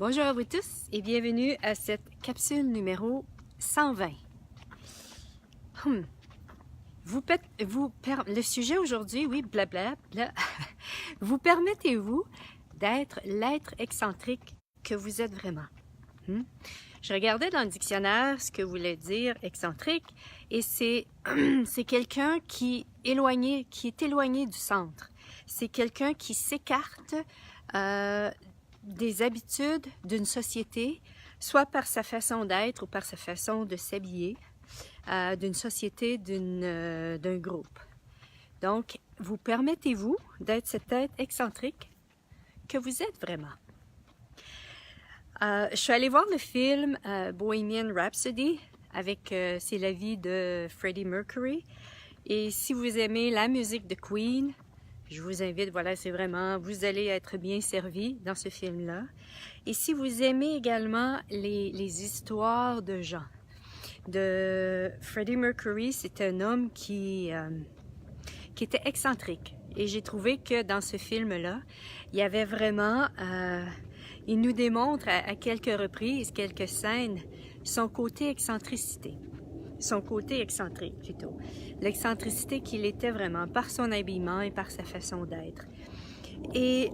Bonjour à vous tous et bienvenue à cette capsule numéro 120. Le sujet aujourd'hui, oui, blablabla. Vous permettez-vous d'être l'être excentrique que vous êtes vraiment? Je regardais dans le dictionnaire ce que voulait dire excentrique et c'est quelqu'un qui est éloigné du centre. C'est quelqu'un qui s'écarte des habitudes d'une société, soit par sa façon d'être ou par sa façon de s'habiller, d'une société, d'un groupe. Donc, vous permettez-vous d'être cet être excentrique que vous êtes vraiment? Je suis allée voir le film Bohemian Rhapsody avec c'est la vie de Freddie Mercury. Et si vous aimez la musique de Queen, je vous invite, voilà, c'est vraiment, vous allez être bien servi dans ce film-là. Et si vous aimez également les histoires de gens, de Freddie Mercury, c'est un homme qui était excentrique. Et j'ai trouvé que dans ce film-là, il y avait vraiment, il nous démontre à quelques reprises, quelques scènes, son côté excentricité. Son côté excentrique plutôt. L'excentricité qu'il était vraiment par son habillement et par sa façon d'être. Et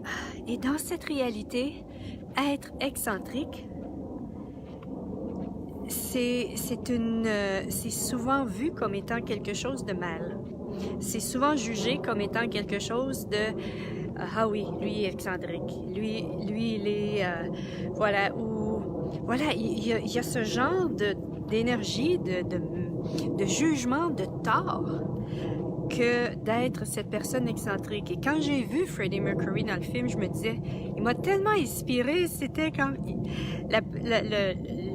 dans cette réalité, être excentrique, c'est souvent vu comme étant quelque chose de mal. C'est souvent jugé comme étant quelque chose de ah oui, lui est excentrique, lui il est voilà, ou voilà, il y a ce genre d'énergie, de jugement, de tort que d'être cette personne excentrique. Et quand j'ai vu Freddie Mercury dans le film, je me disais, il m'a tellement inspiré. C'était comme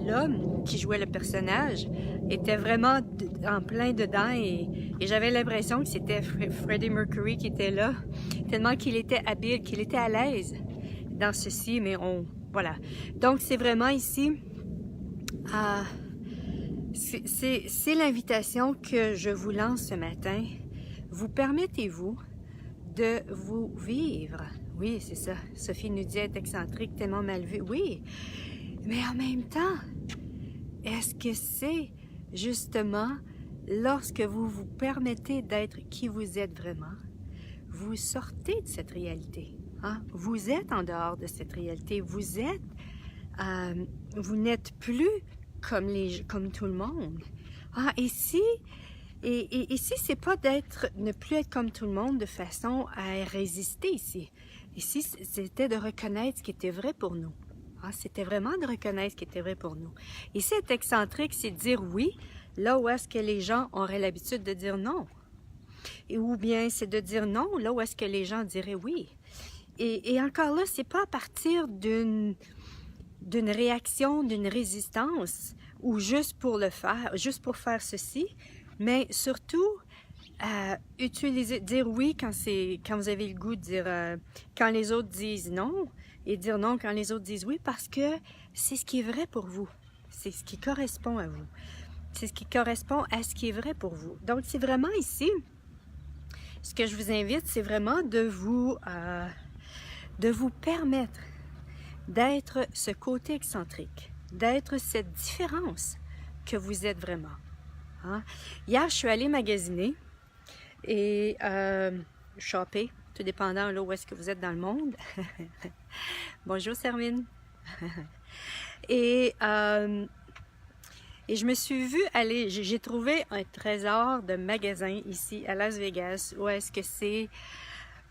l'homme qui jouait le personnage était vraiment en plein dedans et j'avais l'impression que c'était Freddie Mercury qui était là, tellement qu'il était habile, qu'il était à l'aise dans ceci, mais voilà. Donc c'est vraiment ici, c'est l'invitation que je vous lance ce matin. Vous permettez-vous de vous vivre? Oui, c'est ça. Sophie nous dit être excentrique, tellement mal vu. Oui, mais en même temps, est-ce que c'est justement lorsque vous vous permettez d'être qui vous êtes vraiment, vous sortez de cette réalité. Hein? Vous êtes en dehors de cette réalité. Vous n'êtes plus comme tout le monde. Ah, ici, c'est pas ne plus être comme tout le monde de façon à résister ici. Ici, c'était de reconnaître ce qui était vrai pour nous. Ah, c'était vraiment de reconnaître ce qui était vrai pour nous. Ici, être excentrique, c'est dire oui, là où est-ce que les gens auraient l'habitude de dire non. Ou bien, c'est de dire non, là où est-ce que les gens diraient oui. Et encore là, c'est pas à partir d'une réaction, d'une résistance, ou juste pour le faire, juste pour faire ceci, mais surtout dire oui quand vous avez le goût de dire quand les autres disent non, et dire non quand les autres disent oui, parce que c'est ce qui est vrai pour vous, c'est ce qui correspond à vous, c'est ce qui correspond à ce qui est vrai pour vous. Donc c'est vraiment ici, ce que je vous invite, c'est vraiment de vous permettre d'être ce côté excentrique, d'être cette différence que vous êtes vraiment. Hein? Hier, je suis allée magasiner et shopper, tout dépendant là où est-ce que vous êtes dans le monde. Bonjour Sermine. Et je me suis vue aller, j'ai trouvé un trésor de magasin ici à Las Vegas, où est-ce que c'est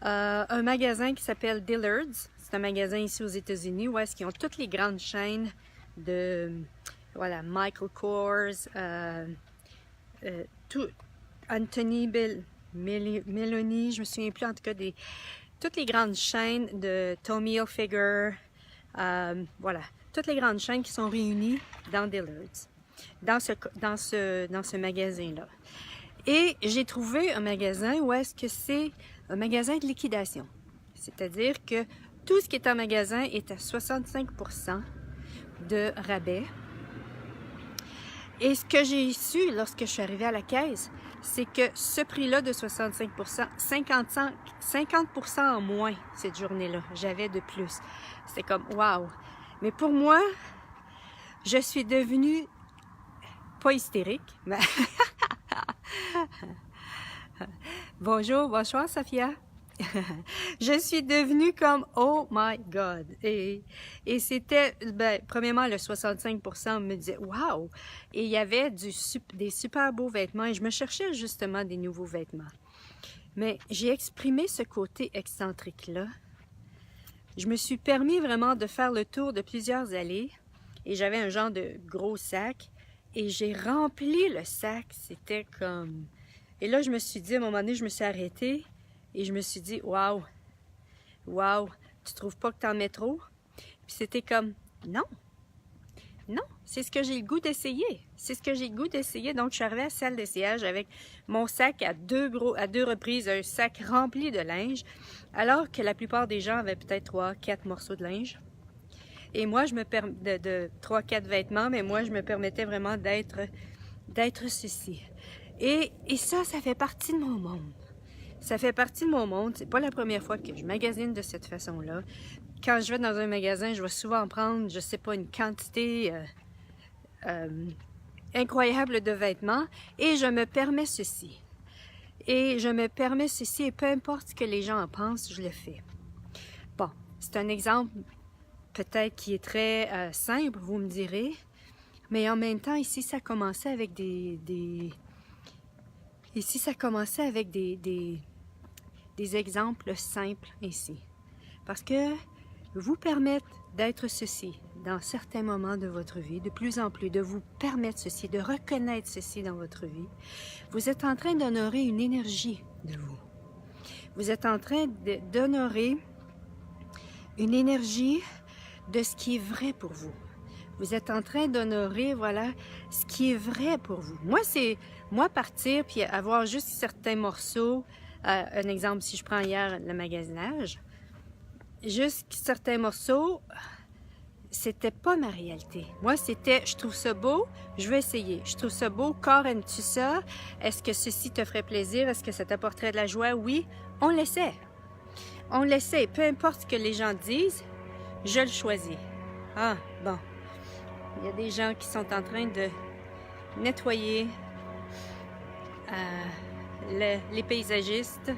un magasin qui s'appelle Dillard's. C'est un magasin ici aux États-Unis où est-ce qu'ils ont toutes les grandes chaînes de, voilà, Michael Kors, Anthony Meloni, je me souviens plus en tout cas toutes les grandes chaînes de Tommy Hilfiger, voilà, toutes les grandes chaînes qui sont réunies dans Dillard's, dans ce magasin-là. Et j'ai trouvé un magasin où est-ce que c'est un magasin de liquidation. C'est-à-dire que tout ce qui est en magasin est à 65% de rabais. Et ce que j'ai su lorsque je suis arrivée à la caisse, c'est que ce prix-là de 65%, 50% en moins cette journée-là, j'avais de plus. C'était comme, wow! Mais pour moi, je suis devenue, pas hystérique, mais... Bonjour, bonsoir Safia. Je suis devenue comme oh my God. Et c'était, premièrement, le 65% me disait wow. Et il y avait des super beaux vêtements et je me cherchais justement des nouveaux vêtements. Mais j'ai exprimé ce côté excentrique-là. Je me suis permis vraiment de faire le tour de plusieurs allées et j'avais un genre de gros sac et j'ai rempli le sac. C'était comme... Et là, je me suis dit, à un moment donné, je me suis arrêtée et je me suis dit, waouh, waouh, tu trouves pas que t'en mets trop? Puis c'était comme, non, non, c'est ce que j'ai le goût d'essayer. C'est ce que j'ai le goût d'essayer. Donc, je suis arrivée à la salle d'essayage avec mon sac à deux reprises, un sac rempli de linge, alors que la plupart des gens avaient peut-être 3, 4 morceaux de linge. Et moi, je me permettais de 3, 4 vêtements, mais moi, je me permettais vraiment d'être ceci. Et ça fait partie de mon monde. Ça fait partie de mon monde. C'est pas la première fois que je magasine de cette façon-là. Quand je vais dans un magasin, je vais souvent prendre, je sais pas, une quantité incroyable de vêtements et je me permets ceci. Et je me permets ceci et peu importe ce que les gens en pensent, je le fais. Bon, c'est un exemple peut-être qui est très simple, vous me direz, mais en même temps, ici, ça commençait avec des exemples simples ici. Parce que vous permettre d'être ceci dans certains moments de votre vie, de plus en plus, de vous permettre ceci, de reconnaître ceci dans votre vie, vous êtes en train d'honorer une énergie de vous. Vous êtes en train d'honorer une énergie de ce qui est vrai pour vous. Vous êtes en train d'honorer, voilà, ce qui est vrai pour vous. Moi, partir puis avoir juste certains morceaux, un exemple, si je prends hier le magasinage, juste certains morceaux, c'était pas ma réalité. Moi, c'était, je trouve ça beau, je veux essayer. Je trouve ça beau, corps, aimes-tu ça? Est-ce que ceci te ferait plaisir? Est-ce que ça t'apporterait de la joie? Oui, on l'essaie. On l'essaie. Peu importe ce que les gens disent, je le choisis. Ah, bon. Il y a des gens qui sont en train de nettoyer, les paysagistes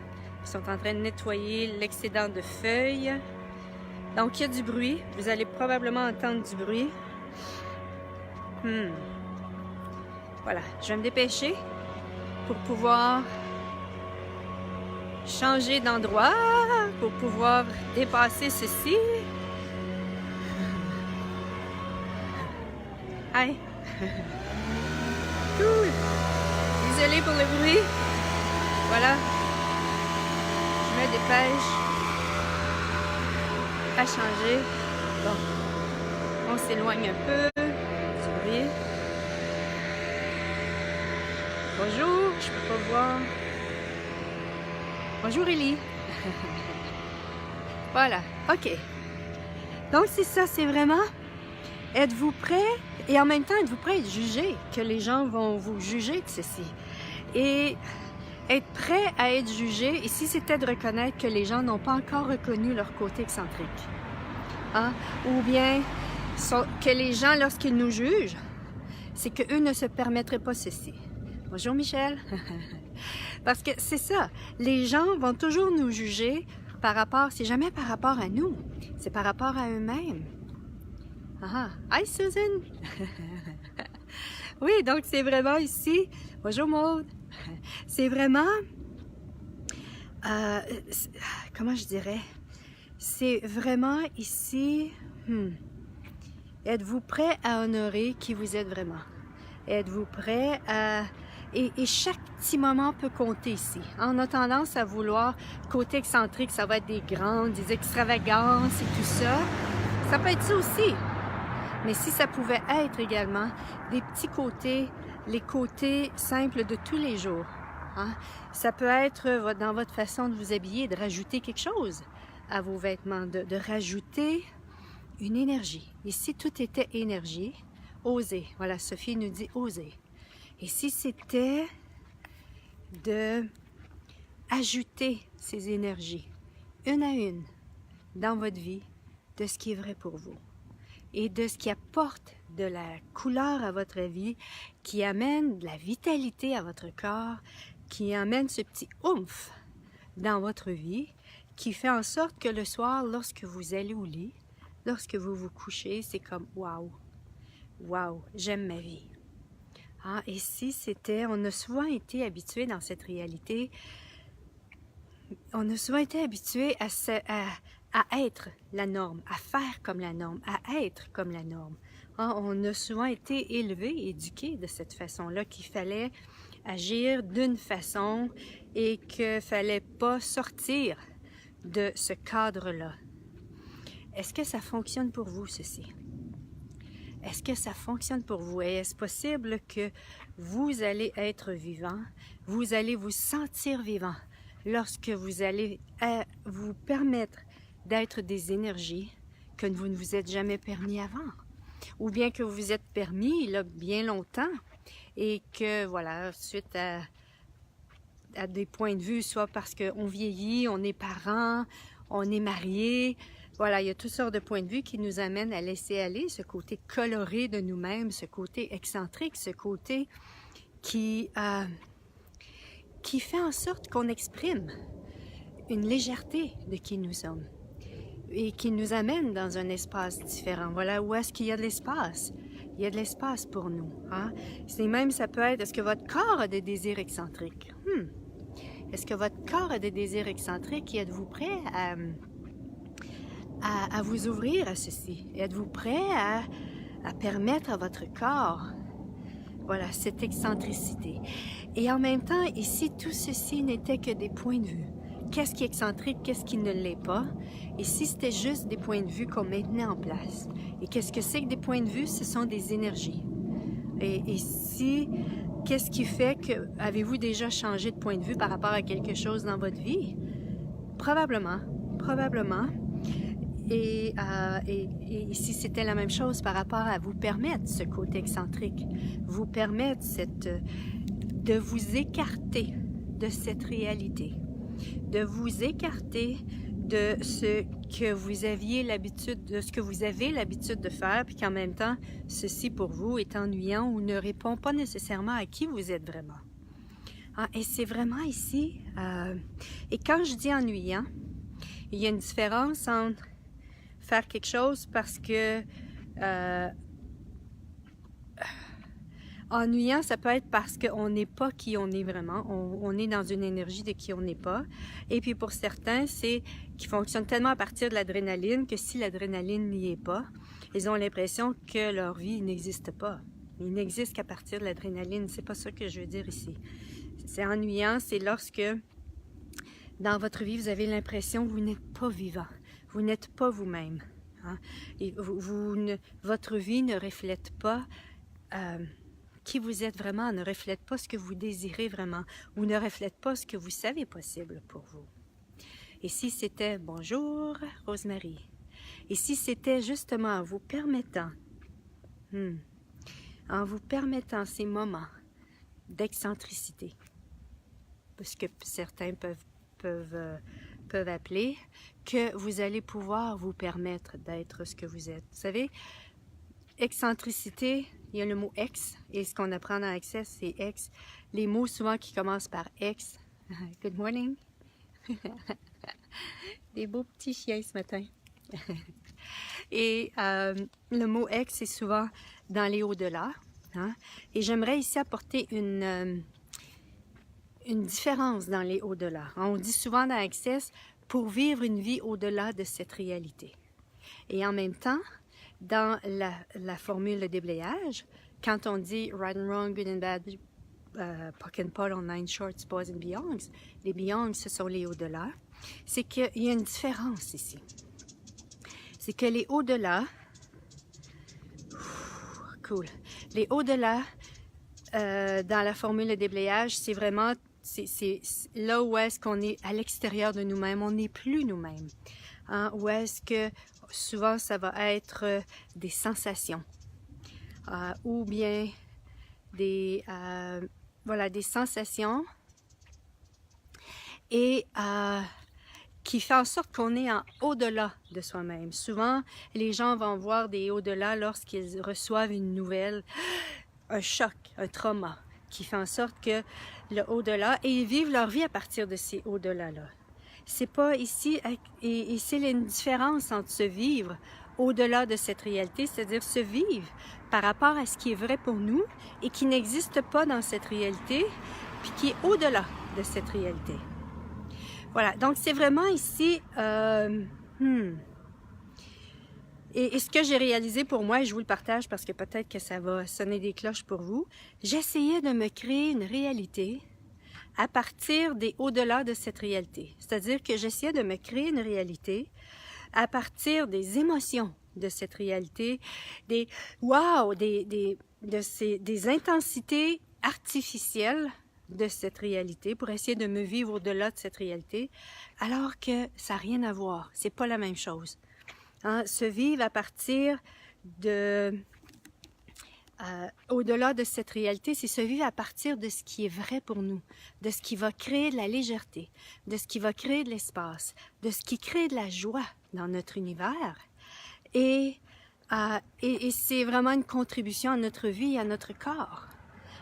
qui sont en train de nettoyer l'excédent de feuilles. Donc, il y a du bruit. Vous allez probablement entendre du bruit. Voilà, je vais me dépêcher pour pouvoir changer d'endroit, pour pouvoir dépasser ceci. Hi! Cool! Désolée pour le bruit. Voilà. Je me dépêche à changer. Bon. On s'éloigne un peu du bruit. Bonjour, je peux pas voir. Bonjour Ellie. Voilà, ok. Donc c'est ça, c'est vraiment... Êtes-vous prêt? Et en même temps, êtes-vous prêt à être jugé? Que les gens vont vous juger de ceci. Et être prêt à être jugé, ici, c'était de reconnaître que les gens n'ont pas encore reconnu leur côté excentrique. Hein? Ou bien que les gens, lorsqu'ils nous jugent, c'est qu'eux ne se permettraient pas ceci. Bonjour Michel. Parce que c'est ça, les gens vont toujours nous juger par rapport, c'est jamais par rapport à nous, c'est par rapport à eux-mêmes. Ah, hi Susan! Oui, donc c'est vraiment ici, bonjour Maude, c'est vraiment, comment je dirais, c'est vraiment ici, êtes-vous prêt à honorer qui vous êtes vraiment? Êtes-vous prêt à... Et chaque petit moment peut compter ici. On a tendance à vouloir, côté excentrique, ça va être des grandes, des extravagances et tout ça. Ça peut être ça aussi. Mais si ça pouvait être également des petits côtés, les côtés simples de tous les jours. Hein? Ça peut être dans votre façon de vous habiller, de rajouter quelque chose à vos vêtements, de rajouter une énergie. Et si tout était énergie, oser. Voilà, Sophie nous dit oser. Et si c'était de ajouter ces énergies, une à une, dans votre vie, de ce qui est vrai pour vous. et de ce qui apporte de la couleur à votre vie, qui amène de la vitalité à votre corps, qui amène ce petit oomph dans votre vie, qui fait en sorte que le soir, lorsque vous allez au lit, lorsque vous vous couchez, c'est comme « wow, wow, j'aime ma vie ». Ah, et si c'était, on a souvent été habitué dans cette réalité, on a souvent été habitué à être la norme, à faire comme la norme, à être comme la norme. Ah, on a souvent été élevé, éduqué de cette façon-là, qu'il fallait agir d'une façon et qu'il ne fallait pas sortir de ce cadre-là. Est-ce que ça fonctionne pour vous, ceci? Est-ce que ça fonctionne pour vous? Et est-ce possible que vous allez être vivant, vous allez vous sentir vivant lorsque vous allez vous permettre d'être des énergies que vous ne vous êtes jamais permis avant? Ou bien que vous vous êtes permis il y a bien longtemps et que, voilà, suite à des points de vue, soit parce qu'on vieillit, on est parents, on est mariés, voilà, il y a toutes sortes de points de vue qui nous amènent à laisser aller ce côté coloré de nous-mêmes, ce côté excentrique, ce côté qui fait en sorte qu'on exprime une légèreté de qui nous sommes et qui nous amène dans un espace différent. Voilà, où est-ce qu'il y a de l'espace? Il y a de l'espace pour nous. Hein? C'est même, ça peut être, est-ce que votre corps a des désirs excentriques? Est-ce que votre corps a des désirs excentriques et êtes-vous prêt à vous ouvrir à ceci? Êtes-vous prêt à permettre à votre corps, voilà, cette excentricité? Et en même temps, ici, tout ceci n'était que des points de vue. Qu'est-ce qui est excentrique, qu'est-ce qui ne l'est pas? Et si c'était juste des points de vue qu'on maintenait en place? Et qu'est-ce que c'est que des points de vue? Ce sont des énergies. Et si, qu'est-ce qui fait que, avez-vous déjà changé de point de vue par rapport à quelque chose dans votre vie? Probablement, probablement. Et si c'était la même chose par rapport à vous permettre ce côté excentrique, vous permettre de vous écarter de cette réalité, de vous écarter de ce que vous aviez l'habitude, de ce que vous avez l'habitude de faire, puis qu'en même temps, ceci pour vous est ennuyant ou ne répond pas nécessairement à qui vous êtes vraiment. Ah, et c'est vraiment ici, et quand je dis ennuyant, il y a une différence entre faire quelque chose parce que ennuyant, ça peut être parce qu'on n'est pas qui on est vraiment. On est dans une énergie de qui on n'est pas. Et puis pour certains, c'est qu'ils fonctionnent tellement à partir de l'adrénaline que si l'adrénaline n'y est pas, ils ont l'impression que leur vie n'existe pas. Il n'existe qu'à partir de l'adrénaline. C'est pas ça que je veux dire ici. C'est ennuyant, c'est lorsque dans votre vie, vous avez l'impression que vous n'êtes pas vivant. Vous n'êtes pas vous-même. Hein? Et votre vie ne reflète pas qui vous êtes vraiment, ne reflète pas ce que vous désirez vraiment, ou ne reflète pas ce que vous savez possible pour vous. Et si c'était « Bonjour, Rosemary », et si c'était justement en vous permettant, ces moments d'excentricité, parce que certains peuvent appeler, que vous allez pouvoir vous permettre d'être ce que vous êtes. Vous savez, excentricité, il y a le mot « ex » et ce qu'on apprend dans Access, c'est « ex ». Les mots souvent qui commencent par « ex ». Good morning. Des beaux petits chiens ce matin. Et le mot « ex » c'est souvent dans les au-delà. Hein? Et j'aimerais ici apporter une différence dans les au-delà. On dit souvent dans Access, pour vivre une vie au-delà de cette réalité. Et en même temps, dans la formule de déblayage, quand on dit right and wrong, good and bad, puck and pull on 9 shorts, boys and beyonds, les beyonds, ce sont les au-delà, c'est qu'il y a une différence ici. C'est que les au-delà, cool, les au-delà, dans la formule de déblayage, c'est vraiment, c'est là où est-ce qu'on est à l'extérieur de nous-mêmes, on n'est plus nous-mêmes. Hein? Où est-ce que souvent ça va être des sensations ou bien des sensations et qui fait en sorte qu'on est en au-delà de soi-même. Souvent, les gens vont voir des au-delà lorsqu'ils reçoivent une nouvelle, un choc, un trauma, qui fait en sorte que le au-delà, et ils vivent leur vie à partir de ces au-delà-là. C'est pas ici, et c'est une différence entre se vivre au-delà de cette réalité, c'est-à-dire se vivre par rapport à ce qui est vrai pour nous et qui n'existe pas dans cette réalité, puis qui est au-delà de cette réalité. Voilà, donc c'est vraiment ici, et ce que j'ai réalisé pour moi, et je vous le partage parce que peut-être que ça va sonner des cloches pour vous, j'essayais de me créer une réalité à partir des au-delà de cette réalité. C'est-à-dire que j'essayais de me créer une réalité à partir des émotions de cette réalité, des wow, des intensités artificielles de cette réalité pour essayer de me vivre au-delà de cette réalité, alors que ça n'a rien à voir. C'est pas la même chose. Hein? Se vivre à partir de au-delà de cette réalité, c'est se vivre à partir de ce qui est vrai pour nous, de ce qui va créer de la légèreté, de ce qui va créer de l'espace, de ce qui crée de la joie dans notre univers. Et c'est vraiment une contribution à notre vie et à notre corps.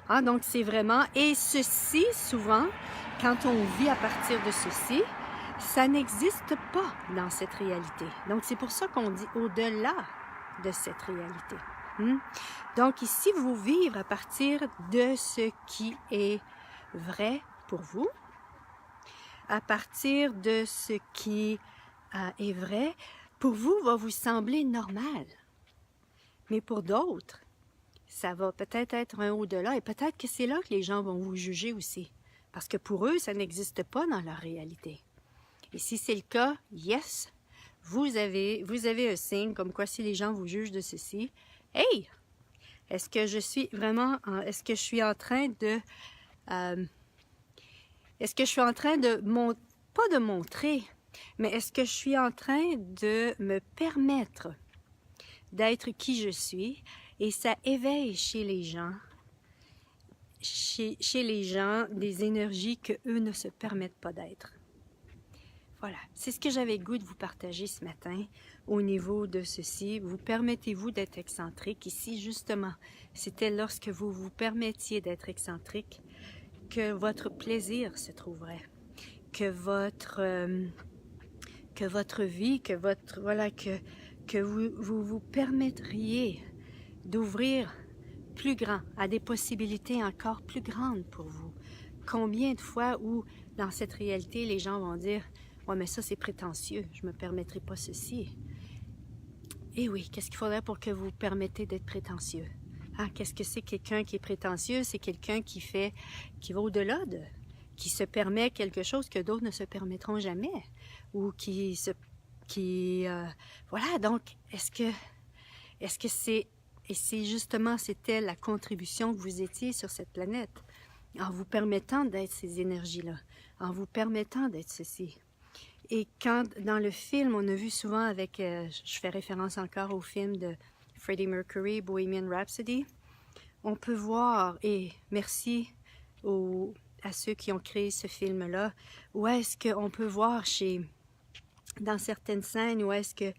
Hein? Donc c'est vraiment, et ceci, souvent, quand on vit à partir de ceci, ça n'existe pas dans cette réalité. Donc c'est pour ça qu'on dit au-delà de cette réalité. Donc ici, vous vivre à partir de ce qui est vrai pour vous, à partir de ce qui est vrai pour vous va vous sembler normal. Mais pour d'autres, ça va peut-être être un au-delà et peut-être que c'est là que les gens vont vous juger aussi. Parce que pour eux, ça n'existe pas dans leur réalité. Et si c'est le cas, yes, vous avez un signe comme quoi si les gens vous jugent de ceci, hey! Est-ce que je suis vraiment, est-ce que je suis en train de, pas de montrer, mais est-ce que je suis en train de me permettre d'être qui je suis et ça éveille chez les gens, des énergies que eux ne se permettent pas d'être. Voilà, c'est ce que j'avais le goût de vous partager ce matin au niveau de ceci. Vous permettez-vous d'être excentrique? Ici, justement, c'était lorsque vous vous permettiez d'être excentrique que votre plaisir se trouverait, que votre vie, que vous permettriez d'ouvrir plus grand, à des possibilités encore plus grandes pour vous. Combien de fois où, dans cette réalité, les gens vont dire « Ouais, mais ça, c'est prétentieux, je ne me permettrai pas ceci. » Eh oui, qu'est-ce qu'il faudrait pour que vous vous permettez d'être prétentieux? Hein? Qu'est-ce que c'est quelqu'un qui est prétentieux? C'est quelqu'un qui va au-delà qui se permet quelque chose que d'autres ne se permettront jamais. Ou voilà, donc, est-ce que c'est... Et c'est justement, c'était la contribution que vous étiez sur cette planète, en vous permettant d'être ces énergies-là, en vous permettant d'être ceci. Et quand, dans le film, on a vu souvent avec, je fais référence encore au film de Freddie Mercury, Bohemian Rhapsody, on peut voir, et merci à ceux qui ont créé ce film-là, où est-ce qu'on peut voir dans certaines scènes, où est-ce que,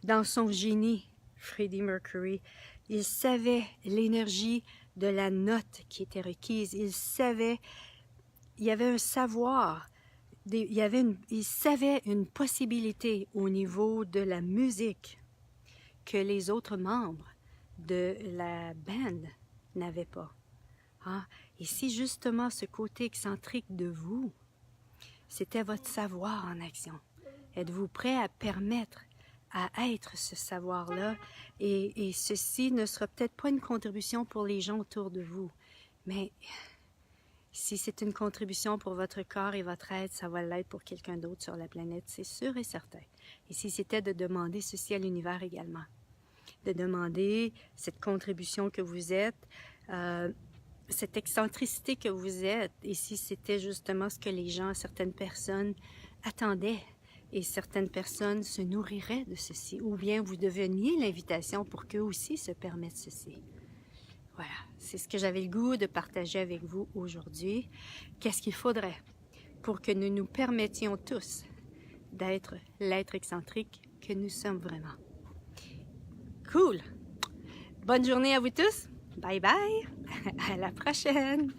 dans son génie, Freddie Mercury, il savait l'énergie de la note qui était requise, il y avait un savoir, il savait une possibilité au niveau de la musique que les autres membres de la band n'avaient pas. Hein? Et si justement ce côté excentrique de vous, c'était votre savoir en action, êtes-vous prêt à permettre à être ce savoir-là, et ceci ne sera peut-être pas une contribution pour les gens autour de vous, mais si c'est une contribution pour votre corps et votre être, ça va l'être pour quelqu'un d'autre sur la planète, c'est sûr et certain. Et si c'était de demander ceci à l'univers également, de demander cette contribution que vous êtes, cette excentricité que vous êtes, et si c'était justement ce que les gens, certaines personnes attendaient, et certaines personnes se nourriraient de ceci, ou bien vous deveniez l'invitation pour qu'eux aussi se permettent ceci. Voilà, c'est ce que j'avais le goût de partager avec vous aujourd'hui. Qu'est-ce qu'il faudrait pour que nous nous permettions tous d'être l'être excentrique que nous sommes vraiment. Cool! Bonne journée à vous tous! Bye bye! À la prochaine!